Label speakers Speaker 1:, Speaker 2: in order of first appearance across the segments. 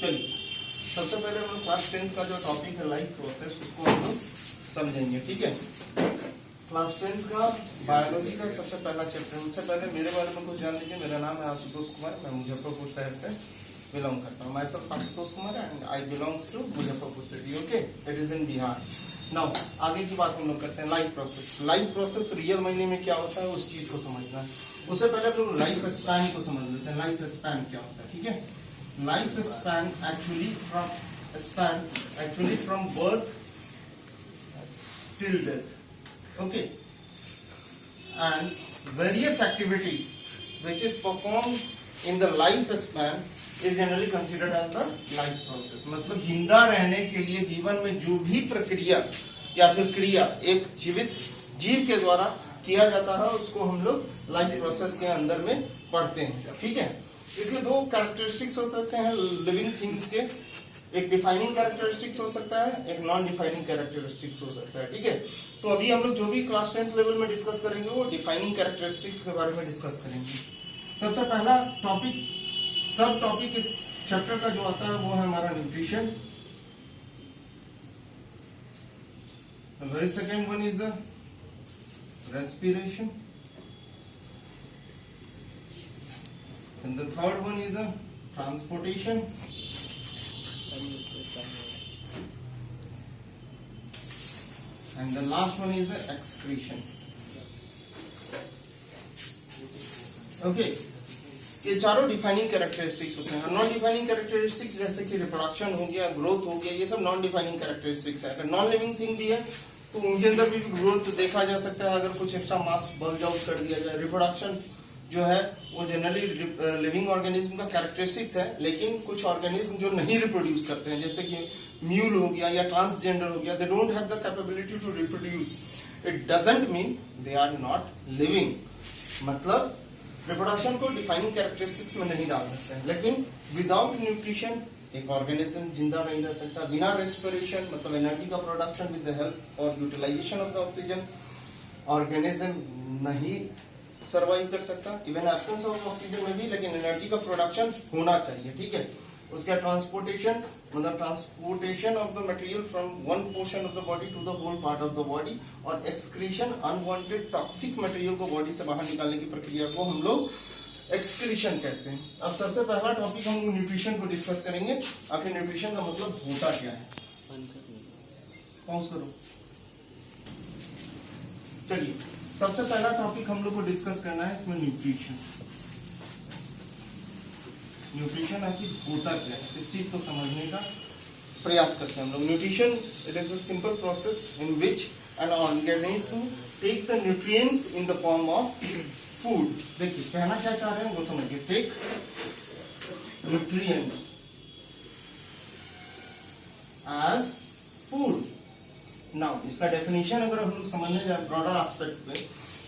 Speaker 1: चलिए सबसे पहले हम लोग क्लास 10th का जो टॉपिक है लाइफ प्रोसेस उसको हम लोग समझेंगे, ठीक है। क्लास 10th का बायोलॉजी का सबसे पहला चैप्टर। उससे पहले मेरे बारे में कुछ जान लीजिए। मेरा नाम है आशुतोष कुमार, मैं मुजफ्फरपुर शहर से बिलोंग करता हूँ। Myself Ashutosh Kumar and I belongs to Muzaffarpur city, okay, it is in Bihar. Now आगे की बात हम लोग करते हैं life process. Life process real मायने में क्या होता है उस चीज को समझना है। उससे पहले हम लोग लाइफ स्पैन को समझ लेते हैं। लाइफ स्पैन क्या होता है, ठीक है। Life span actually from birth till death, okay, and various activities which is performed in the life span is generally considered as the life process। मतलब जिंदा रहने के लिए जीवन में जो भी प्रक्रिया या फिर क्रिया एक जीवित जीव के द्वारा किया जाता है उसको हम लोग लाइफ प्रोसेस के अंदर में पढ़ते हैं, ठीक है। इसके दो कैरेक्टरिस्टिक्स हो सकते हैं लिविंग थिंग्स के। एक डिफाइनिंग कैरेक्टरिस्टिक्स हो सकता है, एक नॉन डिफाइनिंग कैरेक्टरिस्टिक्स हो सकता है, ठीक है। तो अभी हम लोग जो भी क्लास 10th लेवल में डिस्कस करेंगे वो डिफाइनिंग कैरेक्टरिस्टिक्स के बारे में डिस्कस करेंगे। सबसे पहला टॉपिक, सब टॉपिक इस चैप्टर का जो आता है वो है हमारा nutrition. Very second one is the respiration, and the third one is the transportation, and the last one is the excretion, okay। ये चारों डिफाइनिंग कैरेक्टरिस्टिक्स होते हैं। नॉन डिफाइनिंग कैरेक्टरिस्टिक्स जैसे कि रिप्रोडक्शन हो गया, ग्रोथ हो गया, ये सब नॉन डिफाइनिंग कैरेक्टरिस्टिक्स है। अगर नॉन लिविंग थिंग भी है तो उनके अंदर भी ग्रोथ देखा जा सकता है अगर कुछ एक्स्ट्रा मास बल्ज आउट कर दिया जाए। रिप्रोडक्शन जो है वो जनरली लिविंग ऑर्गेनिज्म का कैरेक्टरिस्टिक्स है, लेकिन कुछ ऑर्गेनिज्म जो नहीं रिप्रोड्यूस करते हैं जैसे कि म्यूल हो गया या ट्रांसजेंडर हो गया, they don't have the capability to reproduce. It doesn't mean they are not living. मतलब रिप्रोडक्शन को डिफाइनिंग कैरेक्टरिस्टिक्स में नहीं डाल सकते हैं। लेकिन विदाउट न्यूट्रिशन एक ऑर्गेनिज्म जिंदा नहीं रह सकता। बिना रेस्पिरेशन मतलब एनर्जी का प्रोडक्शन विद द हेल्प और utilisation of the oxygen organism नहीं सर्वाइव कर सकता। इवन एब्सेंस ऑफ ऑक्सीजन में भी लेकिन एनर्जी का प्रोडक्शन होना चाहिए, ठीक है। उसका ट्रांसपोर्टेशन मतलब transportation of the material from one portion of the body to the whole part of the body, और एक्सक्रीशन अनवांटेड टॉक्सिक मटेरियल को बॉडी से बाहर निकालने की प्रक्रिया को हम लोग एक्सक्रीशन कहते हैं। अब सबसे पहला टॉपिक हम न्यूट्रिशन को डिस्कस करेंगे। आखिर न्यूट्रिशन का मतलब होता क्या है। पॉज करो। चलिए सबसे पहला टॉपिक हम लोग को डिस्कस करना है इसमें न्यूट्रिशन। न्यूट्रिशन आखिर होता क्या है इस चीज को समझने का प्रयास करते हैं हम लोग। Nutrition it is a simple process in which an organism take the nutrients in the form of food. देखिए कहना क्या चाह रहे हैं वो समझिए। Take nutrients as food. Now इसका डेफिनेशन अगर हम लोग समझने जाए ब्रॉडर एस्पेक्ट पे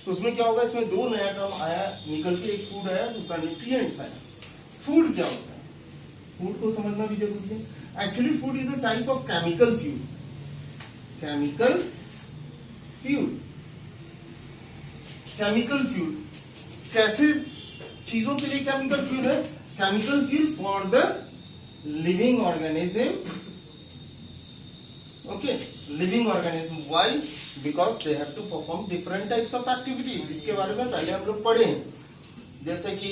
Speaker 1: तो उसमें क्या होगा, इसमें दो नया टर्म आया निकल के, एक फूड आया दूसरा न्यूट्रिएंट्स आया। फूड क्या होता है, फूड को समझना भी जरूरी है। Actually food is a type of chemical fuel. Chemical fuel, chemical fuel कैसे चीजों के लिए केमिकल फ्यूल है? Chemical fuel for the living organism, okay, living organism. Why? Because they have to perform different types of activities, जिसके बारे में पहले हम लोग पढ़े हैं। जैसे कि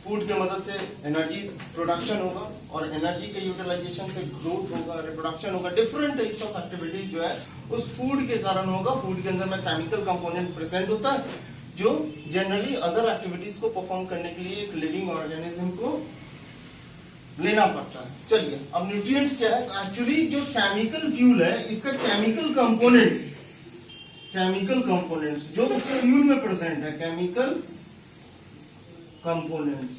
Speaker 1: फूड के मदद से एनर्जी प्रोडक्शन होगा और एनर्जी के यूटिलाइजेशन से ग्रोथ होगा, रिप्रोडक्शन होगा। डिफरेंट टाइप्स ऑफ एक्टिविटीज जो है उस फूड के कारण होगा। फूड के अंदर में केमिकल कंपोनेंट प्रेजेंट होता है जो जनरली अदर एक्टिविटीज को परफॉर्म करने के लिए एक लिविंग ऑर्गेनिज्म को लेना पड़ता है। चलिए अब न्यूट्रिएंट्स क्या है। एक्चुअली जो केमिकल फ्यूल है इसका केमिकल कंपोनेंट्स जो उस फ्यूल में प्रेजेंट है, chemical components.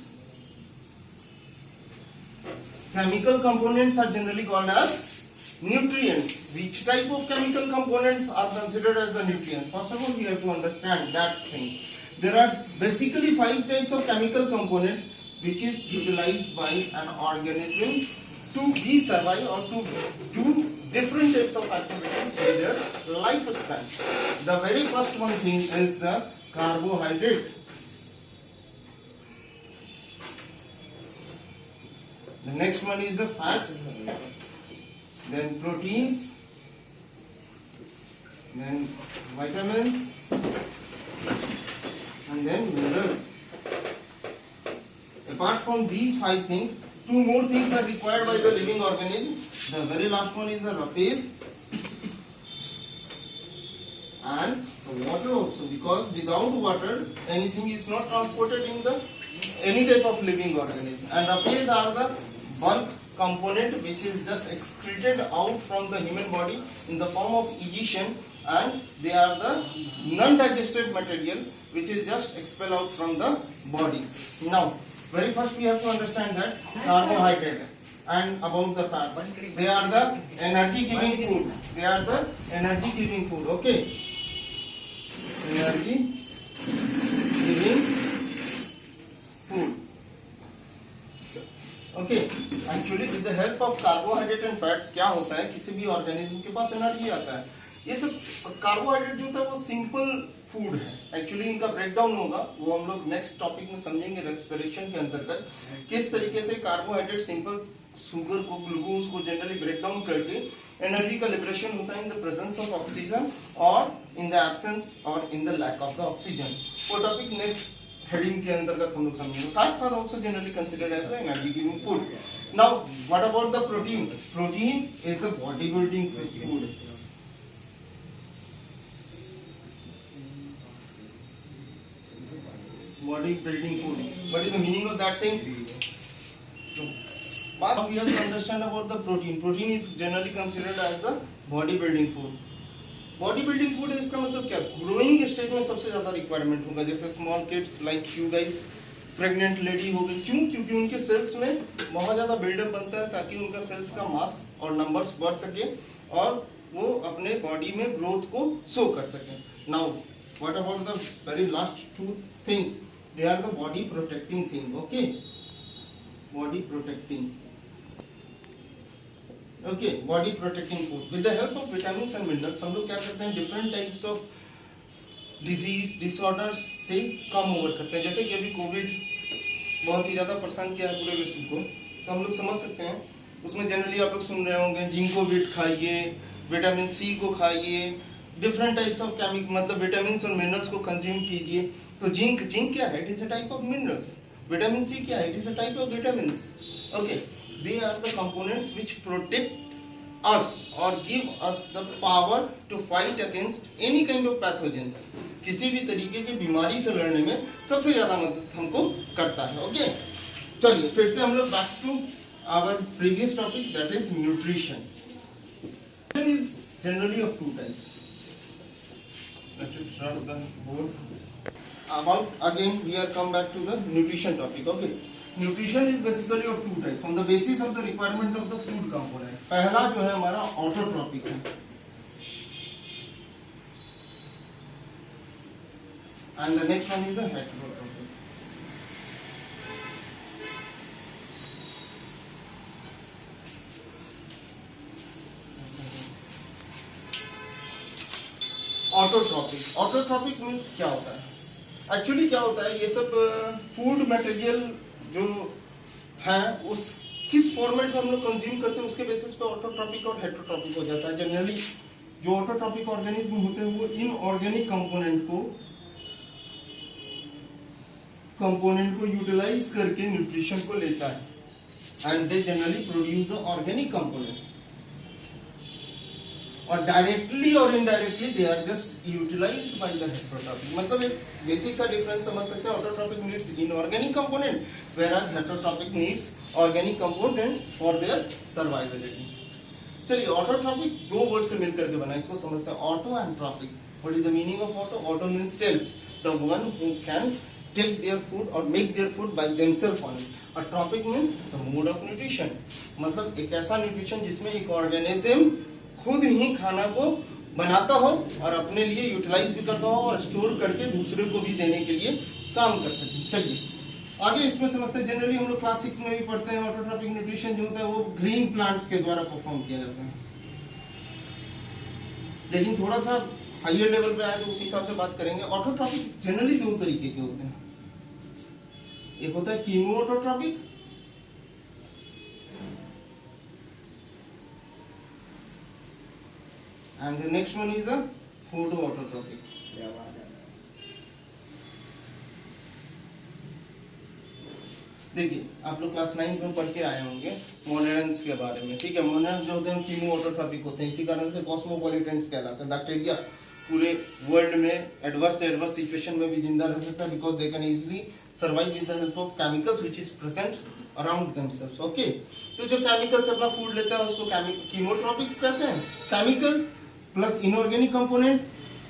Speaker 1: Chemical components are generally called as nutrients. Which type of chemical components are considered as the nutrients? First of all, we have to understand that thing. There are basically 5 types of chemical components which is utilized by an organism to be survive or to do different types of activities in their lifespan. The very first one thing is the carbohydrate. The next one is the fats, then proteins, then vitamins, and then minerals. Apart from these 5 things, 2 more things are required by the living organism. The very last one is the phase and the water also, because without water anything is not transported in the any type of living organism. And phase are the bulk component which is just excreted out from the human body in the form of ejection, and they are the non-digested material which is just expelled out from the body. Now very first we have to understand that carbohydrate and about the fat, they are the energy giving food. They are the energy giving food. Okay, energy giving food. Okay, actually with the help of carbohydrate and fats क्या होता है, किसी भी organism के पास energy आता है. ये सब कार्बोहाइड्रेट जो होता है वो सिंपल फूड है. एक्चुअली इनका ब्रेकडाउन होगा, वो हम लोग नेक्स्ट टॉपिक में समझेंगे रेस्पिरेशन के अंतर्गत किस तरीके से कार्बोहाइड्रेट सिंपल शुगर को, ग्लूकोज को जनरली ब्रेकडाउन करके एनर्जी का लिबरेशन होता है in the presence of oxygen और इन द एब्सेंस और in the lack of the oxygen. वो टॉपिक नेक्स्ट हेडिंग के अंतर्गत हम लोग समझेंगे. Fats are also generally considered as the energy giving food. Now what about the protein? Protein is the body building food. Body building food. What is the meaning of that thing? Now we have to understand about the protein. Protein is generally considered as the body building food. Body building food है, इसका मतलब क्या? Growing stage में सबसे ज्यादा requirement होगा. जैसे small kids like you guys, pregnant lady हो गई. क्यों? क्योंकि उनके सेल्स में बहुत ज्यादा बिल्डअप बनता है ताकि उनका सेल्स का मास और नंबर्स बढ़ सके और वो अपने बॉडी में ग्रोथ को शो कर सके. Now what about the very last 2 things? They are the body protecting thing. Okay, body protecting. Okay, body protecting food. With the help of vitamins and minerals, हम लोग क्या करते हैं, different types of disease disorders से come over करते हैं. जैसे कि अभी कोविड बहुत ही ज्यादा परेशान किया है पूरे विश्व को, तो हम लोग समझ सकते हैं उसमें जनरली आप लोग सुन रहे होंगे जिंकोविट खाइए, विटामिन सी को खाइए, डिफरेंट टाइप्स ऑफ केमिकल मतलब विटामिन और मिनरल्स को कंज्यूम कीजिए. तो जिंक क्या है? It is a type of minerals. Vitamin C क्या है? It is a type of vitamins. Okay, they are the components which protect us और give us the power to fight against any kind of pathogens. किसी भी तरीके की बीमारी से लड़ने में सबसे ज्यादा मदद हमको करता है. ओके, चलिए फिर से हम लोग back to our previous topic, that is nutrition. Nutrition is generally of 2 types. Let it run the board. About again we are come back to the nutrition topic. Okay, nutrition is basically of 2 types on the basis of the requirement of the food component. पहला जो है हमारा autotrophic है and the next one is the heterotropic. Autotrophic means क्या होता है? Actually क्या होता है, ये सब फूड मटेरियल जो है उस किस फॉर्मेट में हम लोग कंज्यूम करते हैं उसके बेसिस पे ऑटोट्रॉपिक और हेटेरोट्रॉपिक हो जाता है. जनरली जो ऑटोट्रॉपिक ऑर्गेनिज्म होते हैं वो इनऑर्गेनिक कंपोनेंट को यूटिलाइज करके न्यूट्रिशन को लेता है and they generally produce the organic component. और डायरेक्टली और indirectly they are just utilised by the heterotrophic. मतलब एक बेसिक सा डिफरेंस समझ सकते हैं. Autotrophic needs inorganic component whereas heterotrophic needs organic components for their survivability. चलिए ऑटोट्रॉपिक 2 वर्ड से मिलकर के बना, इसको समझते हैं. Auto and trophic. What is the meaning of auto? Auto means self, the one who can take their food और make their food by themselves only. और trophic means the mode of nutrition, मतलब एक ऐसा nutrition जिसमें एक organism खुद ही खाना को बनाता हो और अपने लिए यूटिलाइज भी करता हो और स्टोर करके दूसरे को भी देने के लिए काम कर सके. चलिए आगे इसमें समझते हैं. जनरली हम लोग क्लास 6 में भी पढ़ते हैं ऑटोट्रॉपिक न्यूट्रिशन जो होता है वो ग्रीन प्लांट्स के द्वारा परफॉर्म किया जाता है. लेकिन थोड़ा सा हाईयर लेवल पे आए तो उस हिसाब से बात करेंगे. ऑटोट्रॉपिक जनरली 2 तरीके के होते हैं. एक होता है chemo autotrophic and the next one is the photoautotropic. देखिए आप लोग क्लास 9 में पढ़ के आए होंगे मोनेरेंस के बारे में, ठीक है। मोनेरेंस जो होते हैं कीमो ऑटोट्रॉपिक होते हैं, इसी कारण से कॉस्मोपॉलिटेंस कहलाते हैं। बैक्टीरिया पूरे वर्ल्ड में एडवर्स सिचुएशन में भी जिंदा रह सकता है because they can easily survive with the help of chemicals which is present around themselves. Okay, तो जो केमिकल से अपना फूड लेता है उसको कीमोट्रॉपिक्स कहते हैं। केमिकल प्लस इनऑर्गेनिक कंपोनेंट,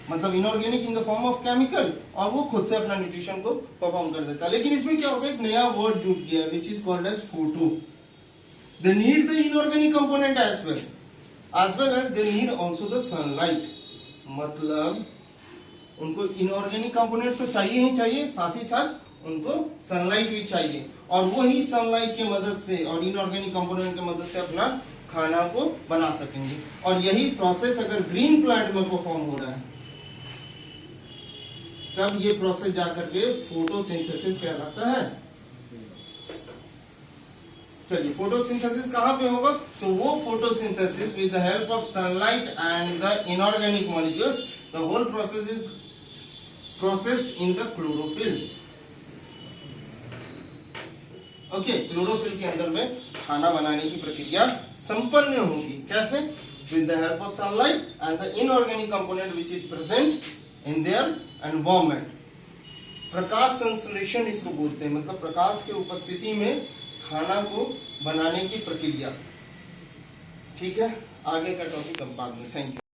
Speaker 1: मतलब inorganic in the form of chemical, और वो खुद से अपना न्यूट्रिशन को परफॉर्म कर देता है। लेकिन इसमें क्या होता है, एक नया वर्ड जुड़ गया which is called as photo. They need the inorganic component as well as they need also the sunlight. मतलब उनको इनऑर्गेनिक कंपोनेंट तो चाहिए ही चाहिए, साथ ही साथ उनको सनलाइट भी चाहिए, और वही सनलाइट की मदद से और इनऑर्गेनिक कंपोनेंट की मदद से अपना खाना को बना सकेंगे। और यही प्रोसेस अगर ग्रीन प्लांट में परफॉर्म हो रहा है तब ये प्रोसेस जाकर के फोटोसिंथेसिस कहलाता है। चलिए, फोटोसिंथेसिस कहां पे होगा, तो वो photosynthesis with the help of sunlight and the inorganic molecules, the whole process is processed in the chlorophyll. Okay, chlorophyll के अंदर में खाना बनाने की प्रक्रिया संपन्न होगी। कैसे, with the help of sunlight and the inorganic component which is present in their environment. प्रकाश संश्लेषण इसको बोलते हैं, मतलब प्रकाश के उपस्थिति में खाना को बनाने की प्रक्रिया। ठीक है, आगे का टॉपिक अब बाद में। Thank you.